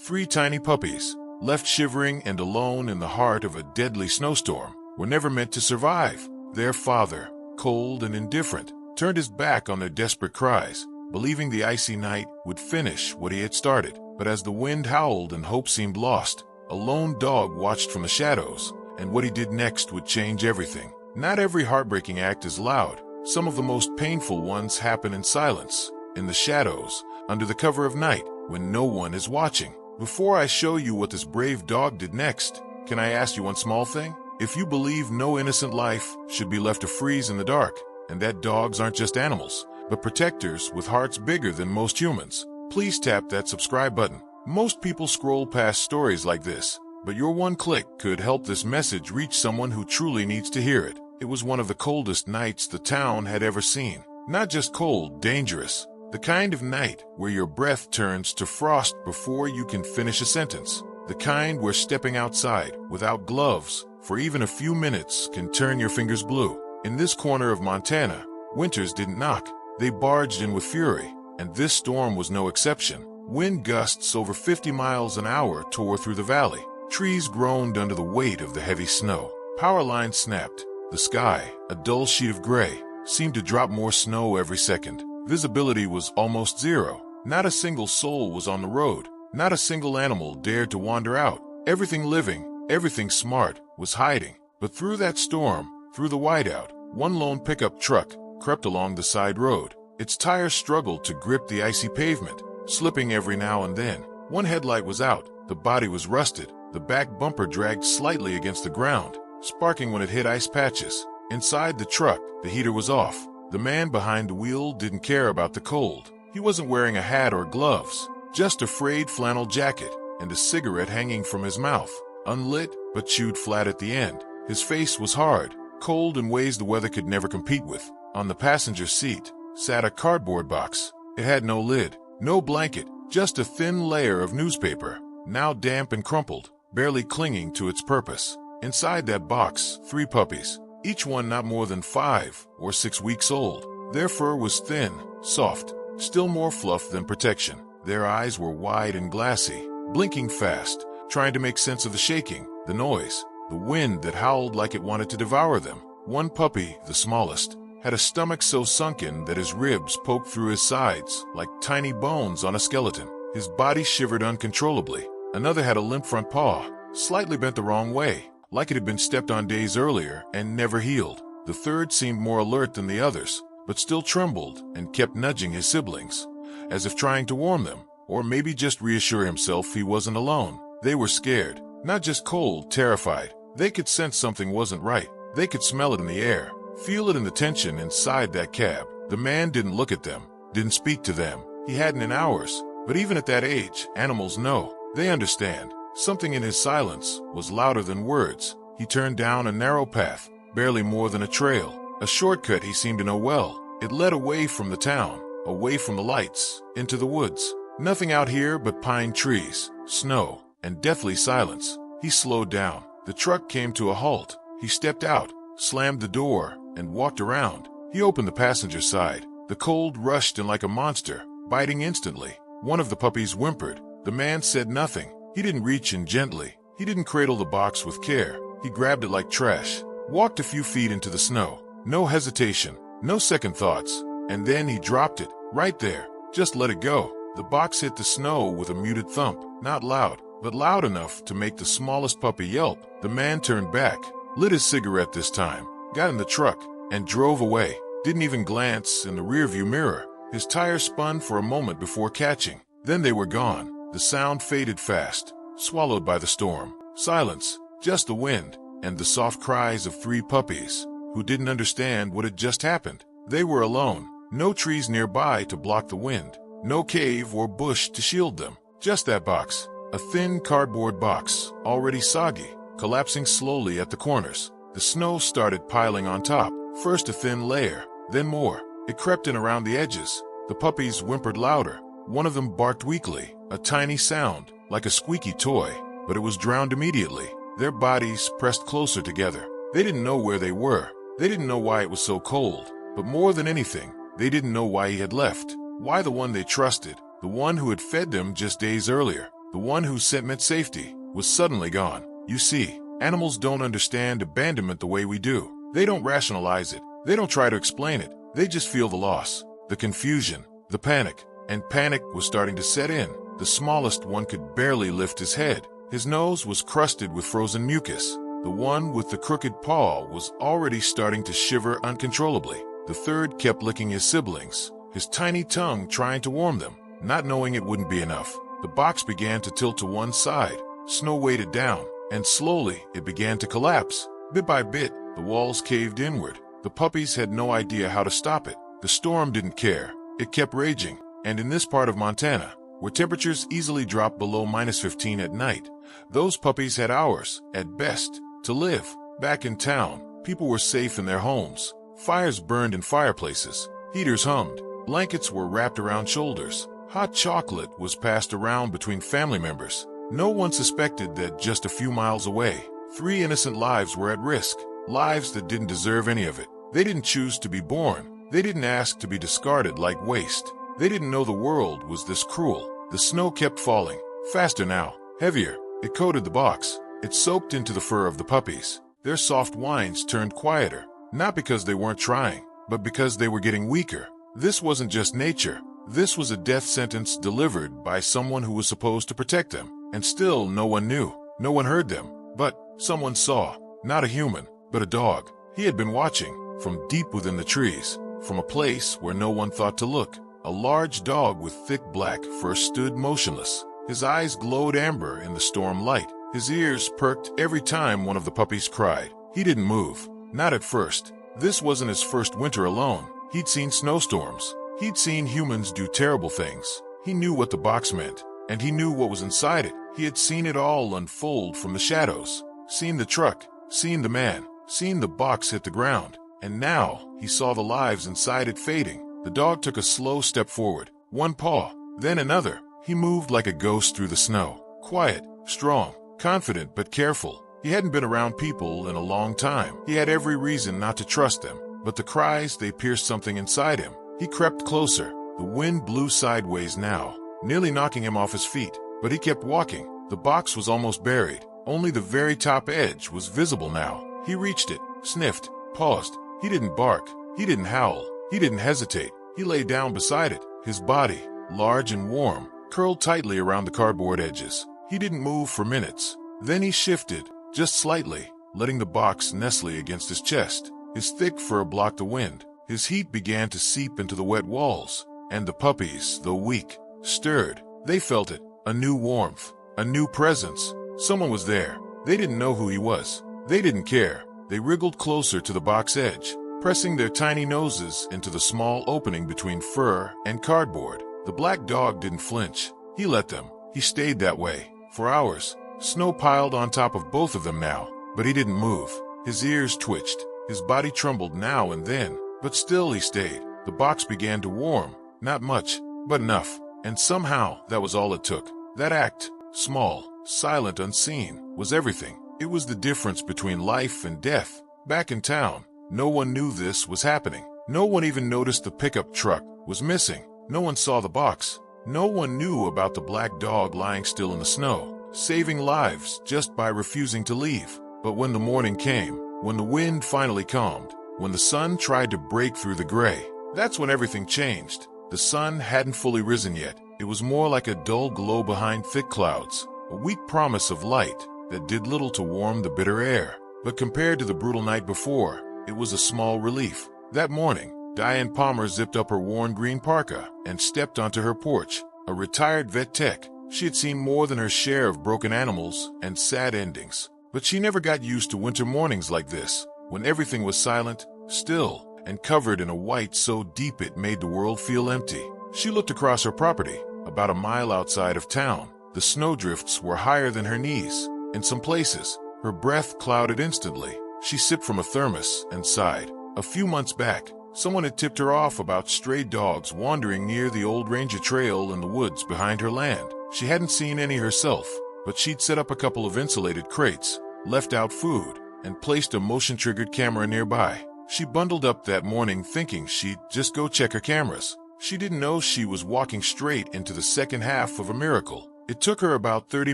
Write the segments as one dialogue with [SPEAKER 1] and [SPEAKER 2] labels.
[SPEAKER 1] Three tiny puppies, left shivering and alone in the heart of a deadly snowstorm, were never meant to survive. Their father, cold and indifferent, turned his back on their desperate cries, believing the icy night would finish what he had started. But as the wind howled and hope seemed lost, a lone dog watched from the shadows, and what he did next would change everything. Not every heartbreaking act is loud. Some of the most painful ones happen in silence, in the shadows, under the cover of night, when no one is watching. Before I show you what this brave dog did next, can I ask you one small thing? If you believe no innocent life should be left to freeze in the dark, and that dogs aren't just animals, but protectors with hearts bigger than most humans, please tap that subscribe button. Most people scroll past stories like this, but your one click could help this message reach someone who truly needs to hear it. It was one of the coldest nights the town had ever seen. Not just cold, dangerous. The kind of night where your breath turns to frost before you can finish a sentence. The kind where stepping outside without gloves for even a few minutes can turn your fingers blue. In this corner of Montana, winters didn't knock. They barged in with fury, and this storm was no exception. Wind gusts over 50 miles an hour tore through the valley. Trees groaned under the weight of the heavy snow. Power lines snapped. The sky, a dull sheet of gray, seemed to drop more snow every second. Visibility was almost zero. Not a single soul was on the road. Not a single animal dared to wander out. Everything living, everything smart, was hiding. But through that storm, through the whiteout, one lone pickup truck crept along the side road. Its tires struggled to grip the icy pavement, slipping every now and then. One headlight was out. The body was rusted. The back bumper dragged slightly against the ground, sparking when it hit ice patches. Inside the truck, the heater was off. The man behind the wheel didn't care about the cold. He wasn't wearing a hat or gloves, just a frayed flannel jacket and a cigarette hanging from his mouth, unlit but chewed flat at the end. His face was hard, cold in ways the weather could never compete with. On the passenger seat sat a cardboard box. It had no lid, no blanket, just a thin layer of newspaper, now damp and crumpled, barely clinging to its purpose. Inside that box, three puppies, each one not more than 5 or 6 weeks old. Their fur was thin, soft, still more fluff than protection. Their eyes were wide and glassy, blinking fast, trying to make sense of the shaking, the noise, the wind that howled like it wanted to devour them. One puppy, the smallest, had a stomach so sunken that his ribs poked through his sides like tiny bones on a skeleton. His body shivered uncontrollably. Another had a limp front paw, slightly bent the wrong way, like it had been stepped on days earlier and never healed. The third seemed more alert than the others, but still trembled and kept nudging his siblings, as if trying to warn them, or maybe just reassure himself he wasn't alone. They were scared, not just cold, terrified. They could sense something wasn't right. They could smell it in the air, feel it in the tension inside that cab. The man didn't look at them, didn't speak to them. He hadn't in hours, but even at that age, animals know. They understand. Something in his silence was louder than words. He turned down a narrow path, barely more than a trail, a shortcut he seemed to know well. It led away from the town, away from the lights, into the woods. Nothing out here but pine trees, snow, and deathly silence. He slowed down. The truck came to a halt. He stepped out, slammed the door, and walked around. He opened the passenger side. The cold rushed in like a monster, biting instantly. One of the puppies whimpered. The man said nothing. He didn't reach in gently. He didn't cradle the box with care. He grabbed it like trash, walked a few feet into the snow. No hesitation, no second thoughts. And then he dropped it, right there. Just let it go. The box hit the snow with a muted thump, not loud, but loud enough to make the smallest puppy yelp. The man turned back, lit his cigarette this time, got in the truck, and drove away. Didn't even glance in the rearview mirror. His tires spun for a moment before catching. Then they were gone. The sound faded fast, swallowed by the storm. Silence, just the wind, and the soft cries of three puppies, who didn't understand what had just happened. They were alone. No trees nearby to block the wind. No cave or bush to shield them. Just that box. A thin cardboard box, already soggy, collapsing slowly at the corners. The snow started piling on top. First a thin layer, then more. It crept in around the edges. The puppies whimpered louder. One of them barked weakly, a tiny sound, like a squeaky toy, but it was drowned immediately. Their bodies pressed closer together. They didn't know where they were. They didn't know why it was so cold. But more than anything, they didn't know why he had left. Why the one they trusted, the one who had fed them just days earlier, the one who meant safety, was suddenly gone. You see, animals don't understand abandonment the way we do. They don't rationalize it. They don't try to explain it. They just feel the loss, the confusion, the panic. And panic was starting to set in. The smallest one could barely lift his head. His nose was crusted with frozen mucus. The one with the crooked paw was already starting to shiver uncontrollably. The third kept licking his siblings, his tiny tongue trying to warm them, not knowing it wouldn't be enough. The box began to tilt to one side. Snow weighted down, and slowly it began to collapse. Bit by bit, the walls caved inward. The puppies had no idea how to stop it. The storm didn't care. It kept raging. And in this part of Montana, where temperatures easily drop below -15 at night, those puppies had hours, at best, to live. Back in town, people were safe in their homes. Fires burned in fireplaces. Heaters hummed. Blankets were wrapped around shoulders. Hot chocolate was passed around between family members. No one suspected that just a few miles away, 3 innocent lives were at risk. Lives that didn't deserve any of it. They didn't choose to be born. They didn't ask to be discarded like waste. They didn't know the world was this cruel. The snow kept falling. Faster now. Heavier. It coated the box. It soaked into the fur of the puppies. Their soft whines turned quieter. Not because they weren't trying, but because they were getting weaker. This wasn't just nature. This was a death sentence delivered by someone who was supposed to protect them. And still no one knew. No one heard them. But someone saw. Not a human, but a dog. He had been watching from deep within the trees, from a place where no one thought to look. A large dog with thick black fur stood motionless. His eyes glowed amber in the storm light. His ears perked every time one of the puppies cried. He didn't move. Not at first. This wasn't his first winter alone. He'd seen snowstorms. He'd seen humans do terrible things. He knew what the box meant, and he knew what was inside it. He had seen it all unfold from the shadows. Seen the truck, seen the man, seen the box hit the ground. And now he saw the lives inside it fading. The dog took a slow step forward. One paw, then another. He moved like a ghost through the snow. Quiet, strong, confident but careful. He hadn't been around people in a long time. He had every reason not to trust them. But the cries, they pierced something inside him. He crept closer. The wind blew sideways now, nearly knocking him off his feet. But he kept walking. The box was almost buried. Only the very top edge was visible now. He reached it, sniffed, paused. He didn't bark. He didn't howl. He didn't hesitate. He lay down beside it, his body, large and warm, curled tightly around the cardboard edges. He didn't move for minutes. Then he shifted, just slightly, letting the box nestle against his chest. His thick fur blocked the wind. His heat began to seep into the wet walls. And the puppies, though weak, stirred. They felt it, a new warmth, a new presence. Someone was there. They didn't know who he was. They didn't care. They wriggled closer to the box edge, pressing their tiny noses into the small opening between fur and cardboard. The black dog didn't flinch. He let them. He stayed that way. For hours. Snow piled on top of both of them now, but he didn't move. His ears twitched. His body trembled now and then, but still he stayed. The box began to warm. Not much, but enough. And somehow, that was all it took. That act, small, silent, unseen, was everything. It was the difference between life and death. Back in town, no one knew this was happening. No one even noticed the pickup truck was missing. No one saw the box. No one knew about the black dog lying still in the snow, saving lives just by refusing to leave. But when the morning came, when the wind finally calmed, when the sun tried to break through the gray, that's when everything changed. The sun hadn't fully risen yet. It was more like a dull glow behind thick clouds, a weak promise of light that did little to warm the bitter air. But compared to the brutal night before, it was a small relief. That morning, Diane Palmer zipped up her worn green parka and stepped onto her porch. A retired vet tech, she had seen more than her share of broken animals and sad endings. But she never got used to winter mornings like this, when everything was silent, still, and covered in a white so deep it made the world feel empty. She looked across her property, about a mile outside of town. The snowdrifts were higher than her knees. In some places, her breath clouded instantly. She sipped from a thermos and sighed. A few months back, someone had tipped her off about stray dogs wandering near the old ranger trail in the woods behind her land. She hadn't seen any herself, but she'd set up a couple of insulated crates, left out food, and placed a motion-triggered camera nearby. She bundled up that morning thinking she'd just go check her cameras. She didn't know she was walking straight into the second half of a miracle. It took her about 30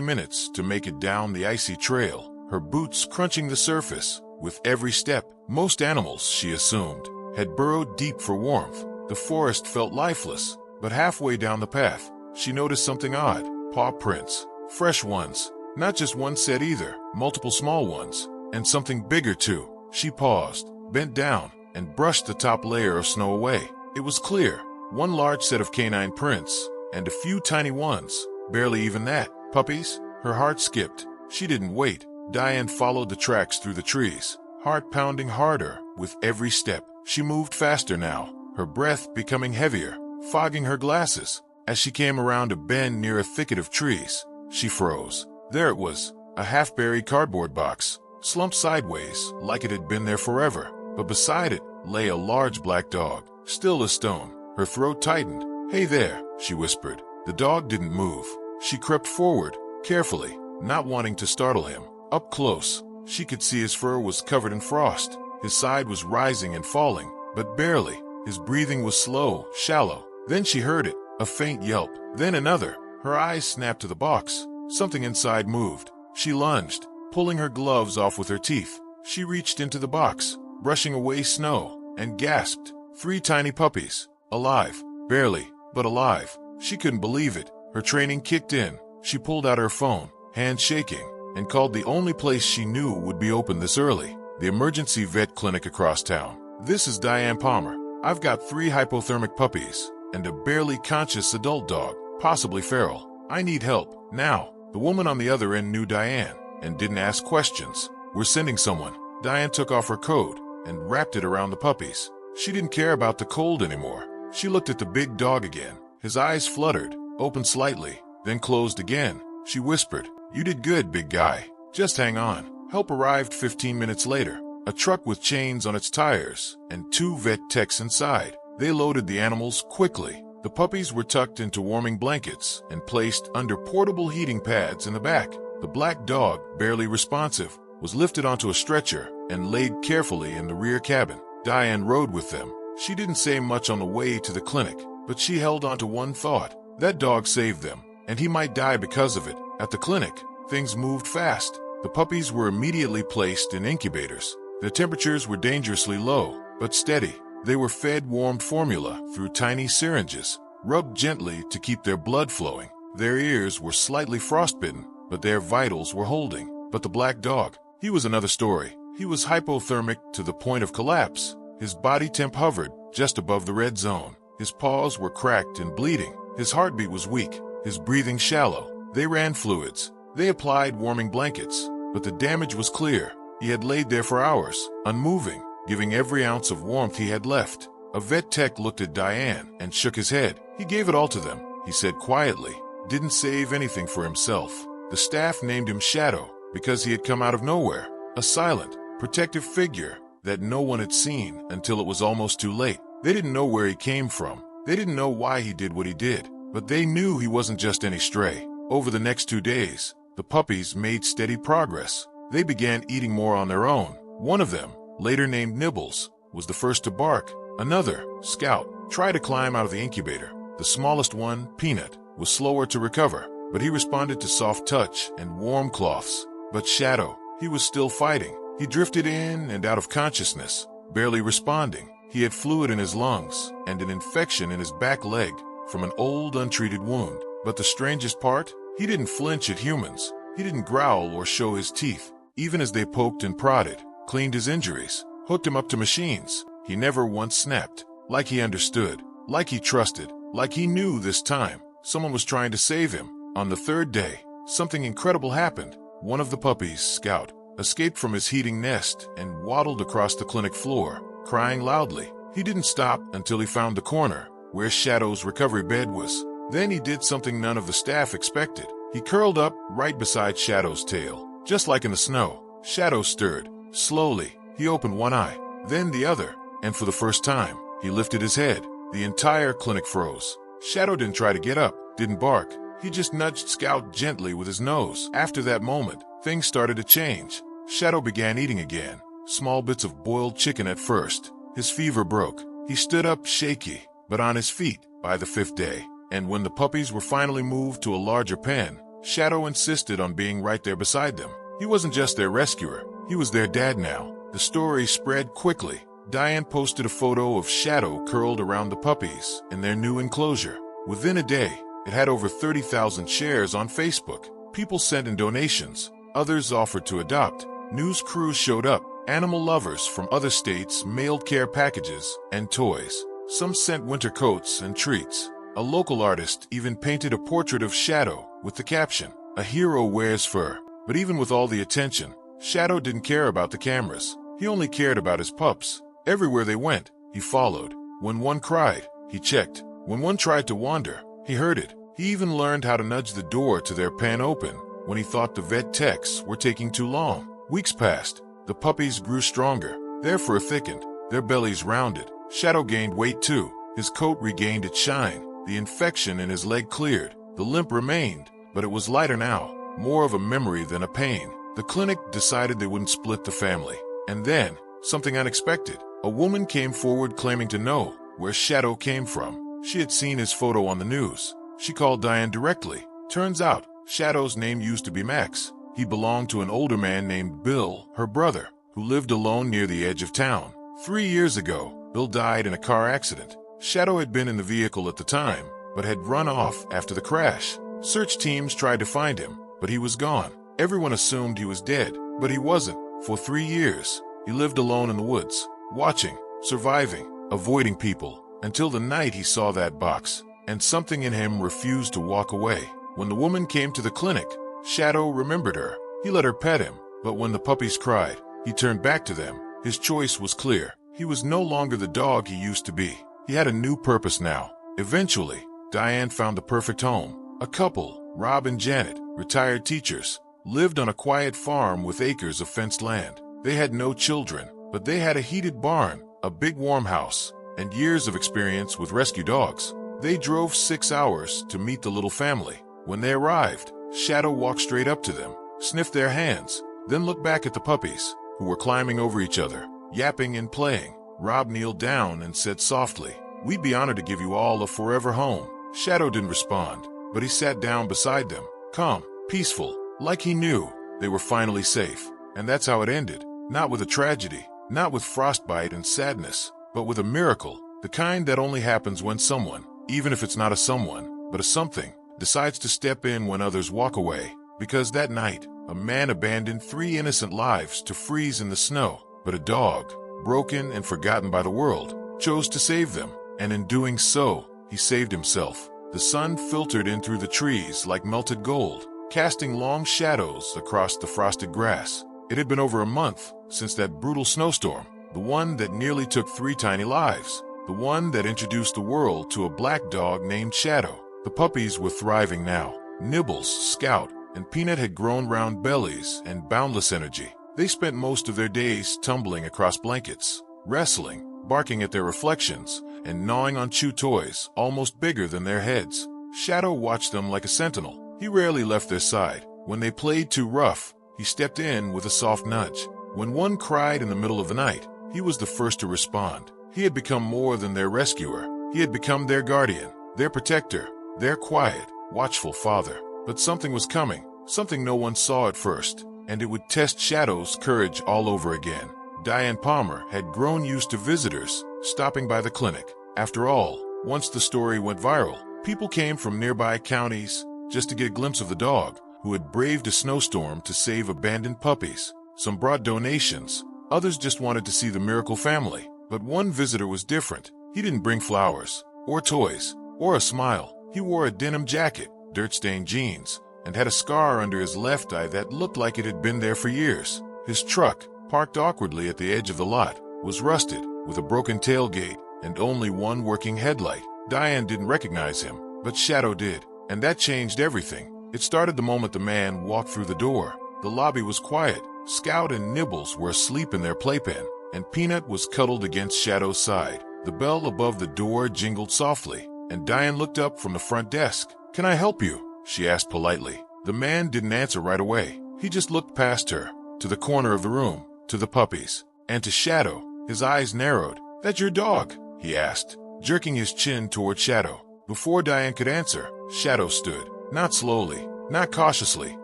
[SPEAKER 1] minutes to make it down the icy trail, her boots crunching the surface with every step. Most animals, she assumed, had burrowed deep for warmth. The forest felt lifeless, but halfway down the path, she noticed something odd. Paw prints. Fresh ones. Not just one set either, multiple small ones. And something bigger too. She paused, bent down, and brushed the top layer of snow away. It was clear. One large set of canine prints, and a few tiny ones. Barely even that. Puppies? Her heart skipped. She didn't wait. Diane followed the tracks through the trees, heart pounding harder with every step. She moved faster now, her breath becoming heavier, fogging her glasses. As she came around a bend near a thicket of trees, she froze. There it was, a half-buried cardboard box, slumped sideways like it had been there forever. But beside it lay a large black dog, still as stone. Her throat tightened. "Hey there," she whispered. The dog didn't move. She crept forward, carefully, not wanting to startle him. Up close, she could see his fur was covered in frost. His side was rising and falling, but barely. His breathing was slow, shallow. Then she heard it, a faint yelp, then another. Her eyes snapped to the box. Something inside moved. She lunged, pulling her gloves off with her teeth. She reached into the box, brushing away snow, and gasped. 3 tiny puppies. Alive. Barely, but alive. She couldn't believe it. Her training kicked in. She pulled out her phone, hands shaking, and called the only place she knew would be open this early, the emergency vet clinic across town. "This is Diane Palmer. I've got 3 hypothermic puppies and a barely conscious adult dog, possibly feral. I need help, now." The woman on the other end knew Diane and didn't ask questions. "We're sending someone." Diane took off her coat and wrapped it around the puppies. She didn't care about the cold anymore. She looked at the big dog again. His eyes fluttered, opened slightly, then closed again. She whispered, "You did good, big guy. Just hang on." Help arrived 15 minutes later. A truck with chains on its tires and 2 vet techs inside. They loaded the animals quickly. The puppies were tucked into warming blankets and placed under portable heating pads in the back. The black dog, barely responsive, was lifted onto a stretcher and laid carefully in the rear cabin. Diane rode with them. She didn't say much on the way to the clinic, but she held on to one thought. That dog saved them, and he might die because of it. At the clinic, things moved fast. The puppies were immediately placed in incubators. Their temperatures were dangerously low, but steady. They were fed warmed formula through tiny syringes, rubbed gently to keep their blood flowing. Their ears were slightly frostbitten, but their vitals were holding. But the black dog, he was another story. He was hypothermic to the point of collapse. His body temp hovered just above the red zone. His paws were cracked and bleeding. His heartbeat was weak, his breathing shallow. They ran fluids. They applied warming blankets, but the damage was clear. He had laid there for hours, unmoving, giving every ounce of warmth he had left. A vet tech looked at Diane and shook his head. "He gave it all to them," he said quietly. Didn't save anything for himself. The staff named him Shadow because he had come out of nowhere, a silent, protective figure that no one had seen until it was almost too late. They didn't know where he came from. They didn't know why he did what he did, but they knew he wasn't just any stray. Over the next 2 days, the puppies made steady progress. They began eating more on their own. One of them, later named Nibbles, was the first to bark. Another, Scout, tried to climb out of the incubator. The smallest one, Peanut, was slower to recover, but he responded to soft touch and warm cloths. But Shadow, he was still fighting. He drifted in and out of consciousness, barely responding. He had fluid in his lungs and an infection in his back leg from an old untreated wound. But the strangest part, he didn't flinch at humans. He didn't growl or show his teeth. Even as they poked and prodded, cleaned his injuries, hooked him up to machines, he never once snapped. Like he understood, like he trusted, like he knew this time someone was trying to save him. On the 3rd day, something incredible happened. One of the puppies, Scout, escaped from his heating nest and waddled across the clinic floor, crying loudly. He didn't stop until he found the corner where Shadow's recovery bed was. Then he did something none of the staff expected. He curled up right beside Shadow's tail. Just like in the snow, Shadow stirred. Slowly, he opened one eye, then the other, and for the first time, he lifted his head. The entire clinic froze. Shadow didn't try to get up, didn't bark. He just nudged Scout gently with his nose. After that moment, things started to change. Shadow began eating again, small bits of boiled chicken at first. His fever broke. He stood up shaky, but on his feet by the 5th day. And when the puppies were finally moved to a larger pen, Shadow insisted on being right there beside them. He wasn't just their rescuer, he was their dad now. The story spread quickly. Diane posted a photo of Shadow curled around the puppies in their new enclosure. Within a day, it had over 30,000 shares on Facebook. People sent in donations. Others offered to adopt. News crews showed up. Animal lovers from other states mailed care packages and toys. Some sent winter coats and treats. A local artist even painted a portrait of Shadow with the caption, "A hero wears fur." But even with all the attention, Shadow didn't care about the cameras. He only cared about his pups. Everywhere they went, he followed. When one cried, he checked. When one tried to wander, he heard it. He even learned how to nudge the door to their pen open when he thought the vet techs were taking too long. Weeks passed. The puppies grew stronger. Their fur thickened. Their bellies rounded. Shadow gained weight too. His coat regained its shine. The infection in his leg cleared. The limp remained, but it was lighter now, more of a memory than a pain. The clinic decided they wouldn't split the family. And then, something unexpected. A woman came forward claiming to know where Shadow came from. She had seen his photo on the news. She called Diane directly. Turns out, Shadow's name used to be Max. He belonged to an older man named Bill, her brother, who lived alone near the edge of town. 3 years ago, Bill died in a car accident. Shadow had been in the vehicle at the time, but had run off after the crash. Search teams tried to find him, but he was gone. Everyone assumed he was dead, but he wasn't. For 3 years, he lived alone in the woods, watching, surviving, avoiding people, until the night he saw that box, and something in him refused to walk away. When the woman came to the clinic, Shadow remembered her. He let her pet him, but when the puppies cried, he turned back to them. His choice was clear. He was no longer the dog he used to be. He had a new purpose now. Eventually, Diane found the perfect home. A couple, Rob and Janet, retired teachers, lived on a quiet farm with acres of fenced land. They had no children, but they had a heated barn, a big warm house, and years of experience with rescue dogs. They drove 6 hours to meet the little family. When they arrived, Shadow walked straight up to them, sniffed their hands, then looked back at the puppies, who were climbing over each other, yapping and playing. Rob kneeled down and said softly, "We'd be honored to give you all a forever home." Shadow didn't respond, but he sat down beside them, calm, peaceful, like he knew they were finally safe. And that's how it ended. Not with a tragedy, not with frostbite and sadness, but with a miracle, the kind that only happens when someone, even if it's not a someone, but a something, decides to step in when others walk away. Because that night, a man abandoned 3 innocent lives to freeze in the snow, but a dog, broken and forgotten by the world, chose to save them, and in doing so, he saved himself. The sun filtered in through the trees like melted gold, casting long shadows across the frosted grass. It had been over a month since that brutal snowstorm, the one that nearly took 3 tiny lives, the one that introduced the world to a black dog named Shadow. The puppies were thriving now. Nibbles, Scout, and Peanut had grown round bellies and boundless energy. They spent most of their days tumbling across blankets, wrestling, barking at their reflections, and gnawing on chew toys almost bigger than their heads. Shadow watched them like a sentinel. He rarely left their side. When they played too rough, he stepped in with a soft nudge. When one cried in the middle of the night, he was the first to respond. He had become more than their rescuer. He had become their guardian, their protector, their quiet, watchful father. But something was coming, something no one saw at first, and it would test Shadow's courage all over again. Diane Palmer had grown used to visitors stopping by the clinic. After all, once the story went viral, people came from nearby counties just to get a glimpse of the dog who had braved a snowstorm to save abandoned puppies. Some brought donations, others just wanted to see the miracle family. But one visitor was different. He didn't bring flowers, or toys, or a smile. He wore a denim jacket, dirt-stained jeans, and had a scar under his left eye that looked like it had been there for years. His truck, parked awkwardly at the edge of the lot, was rusted, with a broken tailgate and only one working headlight. Diane didn't recognize him, but Shadow did, and that changed everything. It started the moment the man walked through the door. The lobby was quiet. Scout and Nibbles were asleep in their playpen, and Peanut was cuddled against Shadow's side. The bell above the door jingled softly, and Diane looked up from the front desk. "Can I help you?" she asked politely. The man didn't answer right away. He just looked past her, to the corner of the room, to the puppies, and to Shadow. His eyes narrowed. "That your dog?" he asked, jerking his chin toward Shadow. Before Diane could answer, Shadow stood. Not slowly, not cautiously,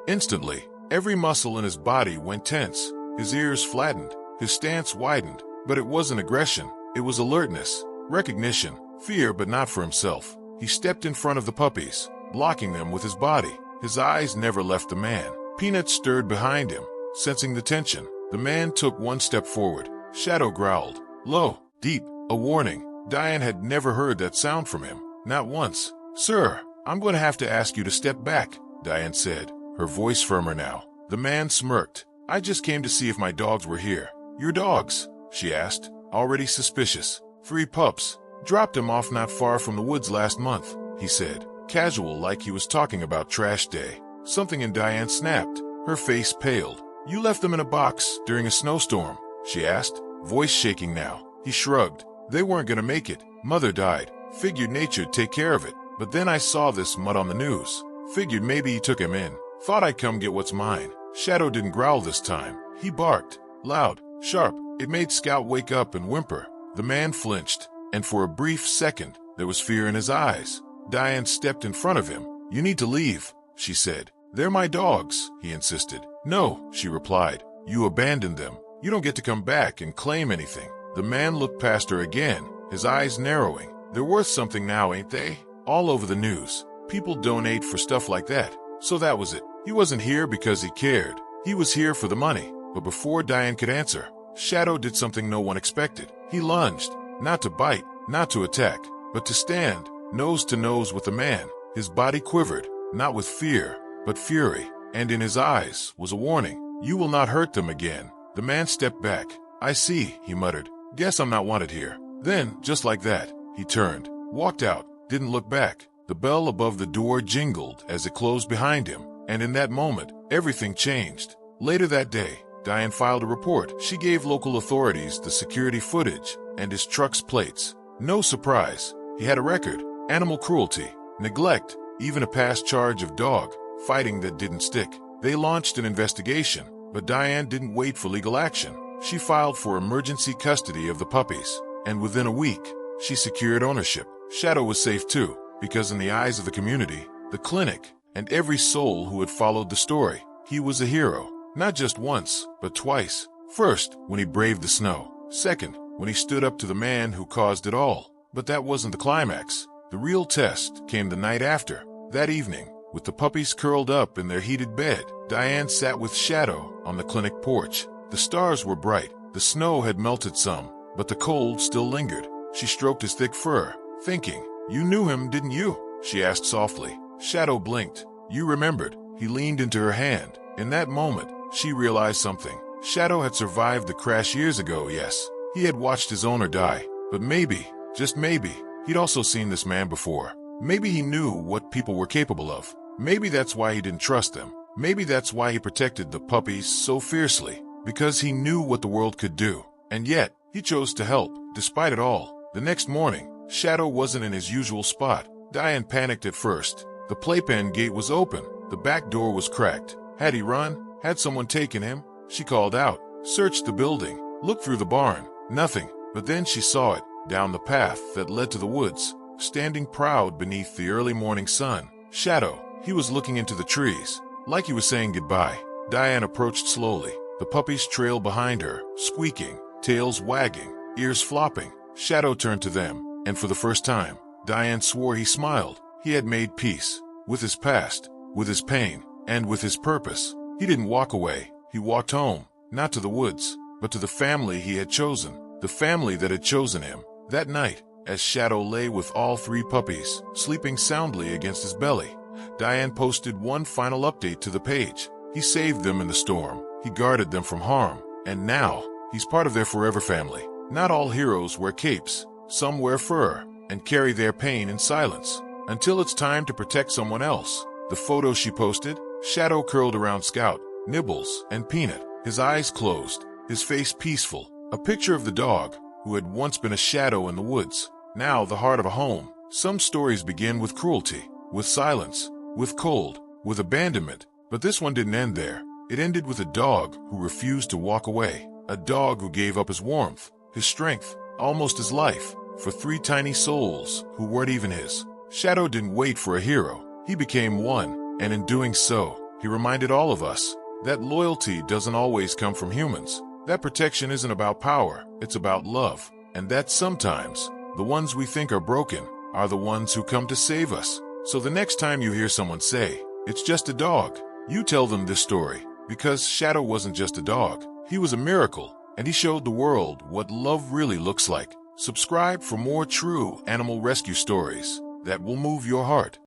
[SPEAKER 1] instantly. Every muscle in his body went tense. His ears flattened. His stance widened. But it wasn't aggression. It was alertness, recognition, fear, but not for himself. He stepped in front of the puppies, blocking them with his body. His eyes never left the man. Peanut stirred behind him, sensing the tension. The man took one step forward. Shadow growled, low, deep, a warning. Diane had never heard that sound from him, not once. Sir, I'm going to have to ask you to step back, Diane said, her voice firmer now. The man smirked. I just came to see if my dogs were here. Your dogs? She asked, already suspicious. 3 pups. Dropped them off not far from the woods last month, he said, casual like he was talking about trash day. Something in Diane snapped. Her face paled. You left them in a box during a snowstorm, she asked, voice shaking now. He shrugged. They weren't gonna make it. Mother died. Figured nature'd take care of it. But then I saw this mutt on the news. Figured maybe he took him in. Thought I'd come get what's mine. Shadow didn't growl this time. He barked. Loud, sharp. It made Scout wake up and whimper. The man flinched, and for a brief second, there was fear in his eyes. Diane stepped in front of him. You need to leave, she said. They're my dogs, he insisted. No, she replied. You abandoned them. You don't get to come back and claim anything. The man looked past her again, his eyes narrowing. They're worth something now, ain't they? All over the news. People donate for stuff like that. So that was it. He wasn't here because he cared. He was here for the money. But before Diane could answer, Shadow did something no one expected. He lunged, not to bite, not to attack, but to stand, nose to nose with the man. His body quivered, not with fear, but fury, and in his eyes was a warning. You will not hurt them again. The man stepped back. I see, he muttered. Guess I'm not wanted here. Then, just like that, he turned, walked out, didn't look back. The bell above the door jingled as it closed behind him, and in that moment, everything changed. Later that day, Diane filed a report. She gave local authorities the security footage and his truck's plates. No surprise, he had a record. Animal cruelty, neglect, even a past charge of dog fighting that didn't stick. They launched an investigation, but Diane didn't wait for legal action. She filed for emergency custody of the puppies, and within a week, she secured ownership. Shadow was safe too, because in the eyes of the community, the clinic, and every soul who had followed the story, he was a hero. Not just once, but twice. First, when he braved the snow. Second, when he stood up to the man who caused it all. But that wasn't the climax. The real test came the night after. That evening, with the puppies curled up in their heated bed, Diane sat with Shadow on the clinic porch. The stars were bright. The snow had melted some, but the cold still lingered. She stroked his thick fur, thinking, You knew him, didn't you? She asked softly. Shadow blinked. You remembered. He leaned into her hand. In that moment, she realized something. Shadow had survived the crash years ago, yes. He had watched his owner die. But maybe, just maybe, he'd also seen this man before. Maybe he knew what people were capable of. Maybe that's why he didn't trust them. Maybe that's why he protected the puppies so fiercely. Because he knew what the world could do. And yet, he chose to help, despite it all. The next morning, Shadow wasn't in his usual spot. Diane panicked at first. The playpen gate was open. The back door was cracked. Had he run? Had someone taken him? She called out, searched the building, looked through the barn. Nothing. But then she saw it, down the path that led to the woods, standing proud beneath the early morning sun. Shadow. He was looking into the trees, like he was saying goodbye. Diane approached slowly. The puppies trailed behind her, squeaking, tails wagging, ears flopping. Shadow turned to them, and for the first time, Diane swore he smiled. He had made peace with his past, with his pain, and with his purpose. He didn't walk away. He walked home, not to the woods, but to the family he had chosen, the family that had chosen him. That night, as Shadow lay with all 3 puppies, sleeping soundly against his belly, Diane posted one final update to the page. He saved them in the storm. He guarded them from harm. And now, he's part of their forever family. Not all heroes wear capes. Some wear fur and carry their pain in silence until it's time to protect someone else. The photo she posted, Shadow curled around Scout, Nibbles, and Peanut, his eyes closed, his face peaceful. A picture of the dog, who had once been a shadow in the woods, now the heart of a home. Some stories begin with cruelty, with silence, with cold, with abandonment. But this one didn't end there. It ended with a dog who refused to walk away. A dog who gave up his warmth, his strength, almost his life, for 3 tiny souls who weren't even his. Shadow didn't wait for a hero. He became one. And in doing so, he reminded all of us that loyalty doesn't always come from humans, that protection isn't about power, it's about love, and that sometimes the ones we think are broken are the ones who come to save us. So the next time you hear someone say, "It's just a dog," you tell them this story, because Shadow wasn't just a dog. He was a miracle, and he showed the world what love really looks like. Subscribe for more true animal rescue stories that will move your heart.